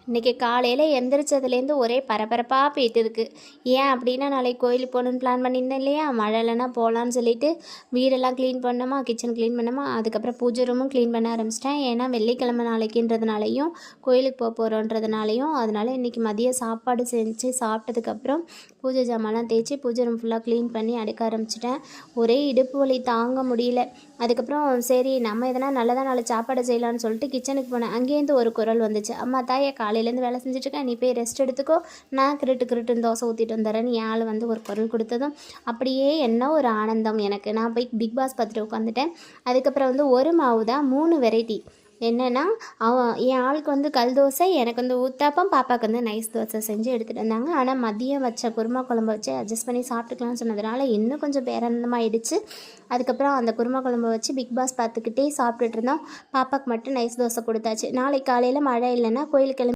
இன்றைக்கி காலையில் எந்திரிச்சதுலேருந்து ஒரே பரபரப்பாக போயிட்டு இருக்குது. ஏன் அப்படின்னா நாளைக்கு கோயிலுக்கு போகணுன்னு பிளான் பண்ணியிருந்தேன் இல்லையா, மழை இல்லைன்னா போகலான்னு சொல்லிட்டு வீடெல்லாம் க்ளீன் பண்ணோமா, கிச்சன் க்ளீன் பண்ணோமா, அதுக்கப்புறம் பூஜை ரூமும் க்ளீன் பண்ண ஆரம்பிச்சிட்டேன். ஏன்னா வெள்ளிக்கிழமை நாளைக்குன்றதுனாலையும் கோயிலுக்கு போக போகிறோன்றதுனாலையும் அதனால் இன்றைக்கி மதியம் சாப்பாடு செஞ்சு சாப்பிட்டதுக்கப்புறம் பூஜை ஜாமான்லாம் தேய்ச்சி பூஜை ரூம் ஃபுல்லாக க்ளீன் பண்ணி அடுக்க ஆரம்பிச்சிட்டேன். ஒரே இடுப்பு வலி தாங்க முடியல. அதுக்கப்புறம் சரி நம்ம எதனா நல்லதாக நாலு சாப்பாடு செய்யலான்னு சொல்லிட்டு கிச்சனுக்கு போனேன். அங்கேருந்து ஒரு குரல் வந்துச்சு, அம்மா தாயே காலையிலேருந்து வேலை செஞ்சுட்ருக்கேன், நீ போய் ரெஸ்ட் எடுத்துக்கோ, நான் கிருட்டுன்னு தோசை ஊற்றிட்டு வந்துடுறேன், நீ ஆள் வந்து ஒரு குரல் கொடுத்ததும் அப்படியே என்ன ஒரு ஆனந்தம் எனக்கு. நான் போய் பிக் பாஸ் பார்த்துட்டு உட்காந்துட்டேன். அதுக்கப்புறம் வந்து ஒரு மாவு தான் 3 வெரைட்டி. என்னென்னா என் ஆளுக்கு வந்து கல் தோசை, எனக்கு வந்து ஊத்தாப்பம், பாப்பாவுக்கு வந்து நைஸ் தோசை செஞ்சு எடுத்துகிட்டு வந்தாங்க. ஆனால் மதியம் வச்ச குருமா குழம்பு வச்சு அட்ஜஸ்ட் பண்ணி சாப்பிட்டுக்கலாம்னு சொன்னதுனால இன்னும் கொஞ்சம் பேரந்தமாகிடுச்சு. அதுக்கப்புறம் அந்த குருமா குழம்பு வச்சு பிக் பாஸ் பார்த்துக்கிட்டே சாப்பிட்டுட்டு இருந்தோம். பாப்பாவுக்கு மட்டும் நைஸ் தோசை கொடுத்தாச்சு. நாளைக்கு காலையில் மழை இல்லைன்னா கோயிலுக்கு